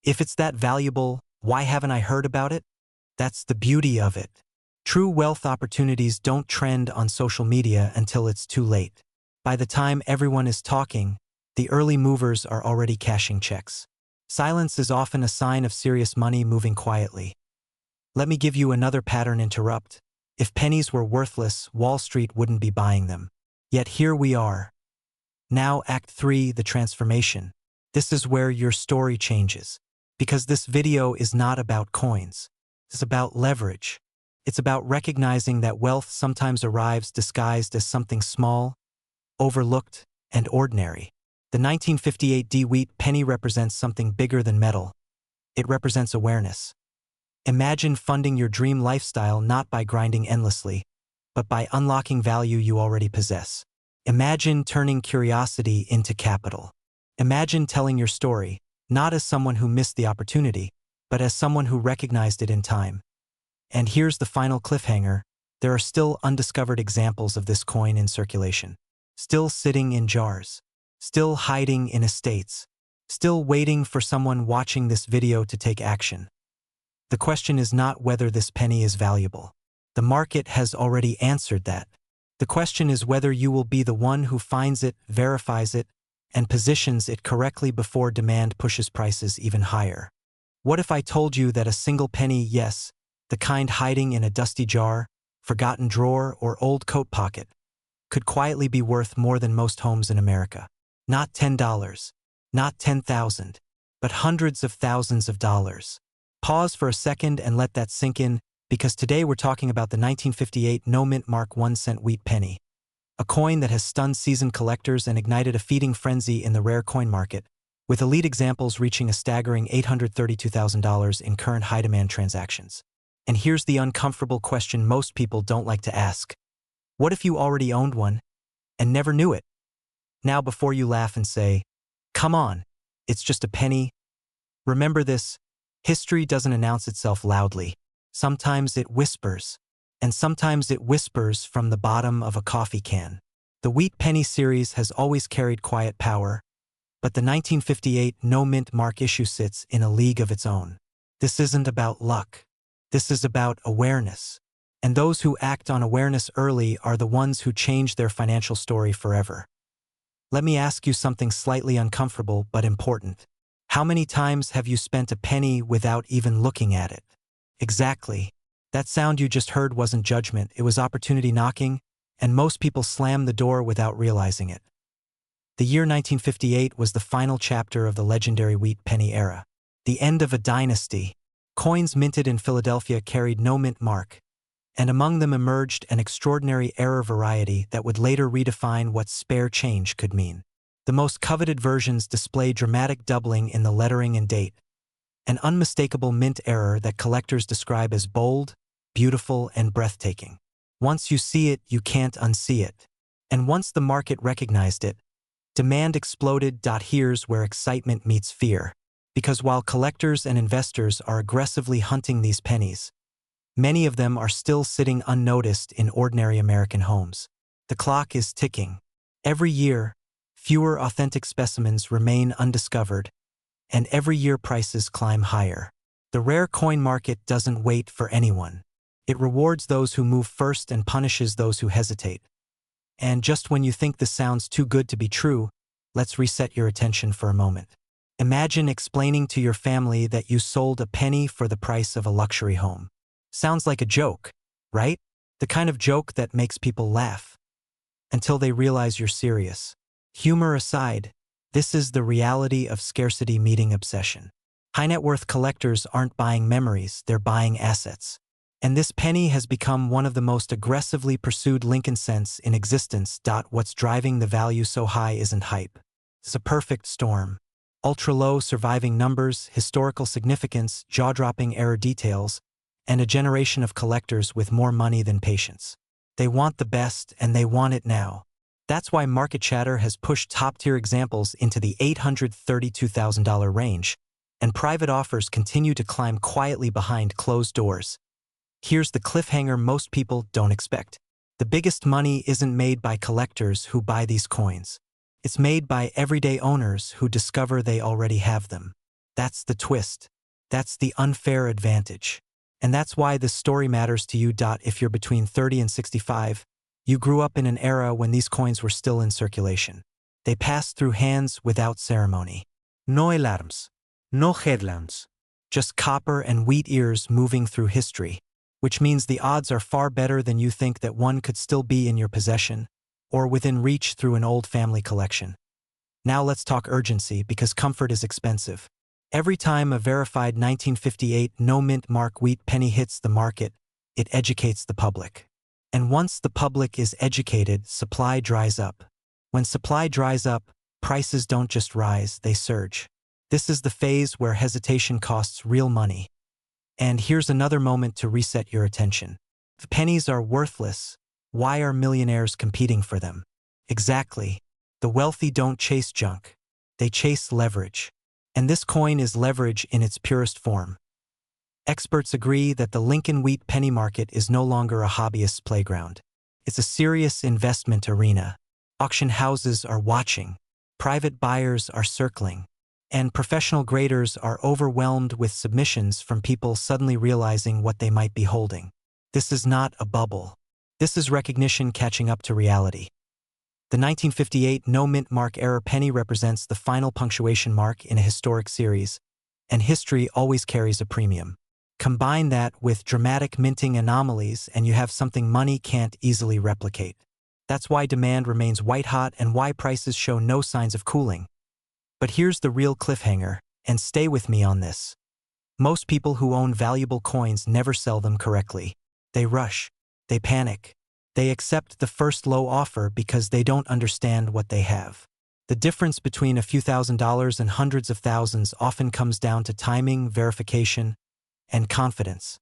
if it's that valuable, why haven't I heard about it? That's the beauty of it. True wealth opportunities don't trend on social media until it's too late. By the time everyone is talking, the early movers are already cashing checks. Silence is often a sign of serious money moving quietly. Let me give you another pattern interrupt. If pennies were worthless, Wall Street wouldn't be buying them. Yet here we are. Now Act 3, the transformation. This is where your story changes. Because this video is not about coins. It's about leverage. It's about recognizing that wealth sometimes arrives disguised as something small, overlooked, and ordinary. The 1958 wheat penny represents something bigger than metal. It represents awareness. Imagine funding your dream lifestyle not by grinding endlessly, but by unlocking value you already possess. Imagine turning curiosity into capital. Imagine telling your story, not as someone who missed the opportunity, but as someone who recognized it in time. And here's the final cliffhanger. There are still undiscovered examples of this coin in circulation. Still sitting in jars. Still hiding in estates. Still waiting for someone watching this video to take action. The question is not whether this penny is valuable. The market has already answered that. The question is whether you will be the one who finds it, verifies it, and positions it correctly before demand pushes prices even higher. What if I told you that a single penny, yes, the kind hiding in a dusty jar, forgotten drawer, or old coat pocket, could quietly be worth more than most homes in America? Not $10, not 10,000, but hundreds of thousands of dollars. Pause for a second and let that sink in, because today we're talking about the 1958 no-mint mark 1-cent wheat penny. A coin that has stunned seasoned collectors and ignited a feeding frenzy in the rare coin market, with elite examples reaching a staggering $832,000 in current high-demand transactions. And here's the uncomfortable question most people don't like to ask. What if you already owned one and never knew it? Now, before you laugh and say, "Come on, it's just a penny," remember this: history doesn't announce itself loudly. Sometimes it whispers, and sometimes it whispers from the bottom of a coffee can. The Wheat Penny series has always carried quiet power, but the 1958 no-mint mark issue sits in a league of its own. This isn't about luck. This is about awareness. And those who act on awareness early are the ones who change their financial story forever. Let me ask you something slightly uncomfortable but important. How many times have you spent a penny without even looking at it? Exactly. That sound you just heard wasn't judgment, it was opportunity knocking, and most people slam the door without realizing it. The year 1958 was the final chapter of the legendary wheat penny era. The end of a dynasty. Coins minted in Philadelphia carried no mint mark, and among them emerged an extraordinary error variety that would later redefine what spare change could mean. The most coveted versions display dramatic doubling in the lettering and date, an unmistakable mint error that collectors describe as bold, beautiful, and breathtaking. Once you see it, you can't unsee it. And once the market recognized it, demand exploded. Here's where excitement meets fear. Because while collectors and investors are aggressively hunting these pennies, many of them are still sitting unnoticed in ordinary American homes. The clock is ticking. Every year, fewer authentic specimens remain undiscovered, and every year prices climb higher. The rare coin market doesn't wait for anyone. It rewards those who move first and punishes those who hesitate. And just when you think this sounds too good to be true, let's reset your attention for a moment. Imagine explaining to your family that you sold a penny for the price of a luxury home. Sounds like a joke, right? The kind of joke that makes people laugh until they realize you're serious. Humor aside, this is the reality of scarcity meeting obsession. High net worth collectors aren't buying memories, they're buying assets. And this penny has become one of the most aggressively pursued Lincoln cents in existence. What's driving the value so high isn't hype. It's a perfect storm. Ultra-low surviving numbers, historical significance, jaw-dropping error details, and a generation of collectors with more money than patience. They want the best, and they want it now. That's why market chatter has pushed top-tier examples into the $832,000 range, and private offers continue to climb quietly behind closed doors. Here's the cliffhanger most people don't expect. The biggest money isn't made by collectors who buy these coins. It's made by everyday owners who discover they already have them. That's the twist. That's the unfair advantage. And that's why this story matters to you. If you're between 30 and 65, you grew up in an era when these coins were still in circulation. They passed through hands without ceremony. No alarms. No headlines. Just copper and wheat ears moving through history, which means the odds are far better than you think that one could still be in your possession or within reach through an old family collection. Now let's talk urgency, because comfort is expensive. Every time a verified 1958 no-mint mark wheat penny hits the market, it educates the public. And once the public is educated, supply dries up. When supply dries up, prices don't just rise, they surge. This is the phase where hesitation costs real money. And here's another moment to reset your attention. If pennies are worthless, why are millionaires competing for them? Exactly. The wealthy don't chase junk. They chase leverage. And this coin is leverage in its purest form. Experts agree that the Lincoln wheat penny market is no longer a hobbyist's playground. It's a serious investment arena. Auction houses are watching. Private buyers are circling. And professional graders are overwhelmed with submissions from people suddenly realizing what they might be holding. This is not a bubble. This is recognition catching up to reality. The 1958 no-mint mark era penny represents the final punctuation mark in a historic series, and history always carries a premium. Combine that with dramatic minting anomalies and you have something money can't easily replicate. That's why demand remains white-hot and why prices show no signs of cooling. But here's the real cliffhanger, and stay with me on this. Most people who own valuable coins never sell them correctly. They rush. They panic. They accept the first low offer because they don't understand what they have. The difference between a few $1,000s and hundreds of thousands often comes down to timing, verification, and confidence.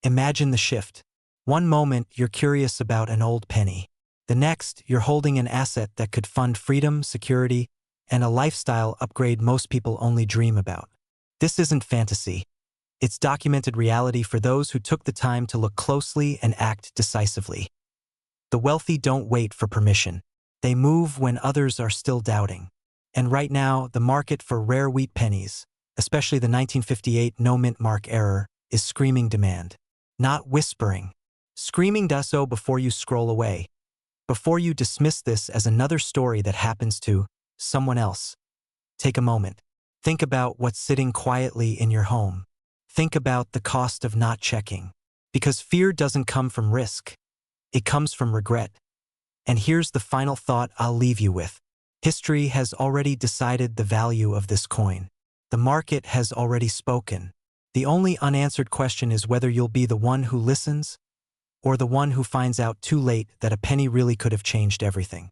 Imagine the shift. One moment, you're curious about an old penny. The next, you're holding an asset that could fund freedom, security, and a lifestyle upgrade most people only dream about. This isn't fantasy. It's documented reality for those who took the time to look closely and act decisively. The wealthy don't wait for permission. They move when others are still doubting. And right now, the market for rare wheat pennies, especially the 1958 no-mint mark error, is screaming demand. Not whispering. Screaming does so before you scroll away. Before you dismiss this as another story that happens to someone else. Take a moment. Think about what's sitting quietly in your home. Think about the cost of not checking. Because fear doesn't come from risk. It comes from regret. And here's the final thought I'll leave you with. History has already decided the value of this coin. The market has already spoken. The only unanswered question is whether you'll be the one who listens or the one who finds out too late that a penny really could have changed everything.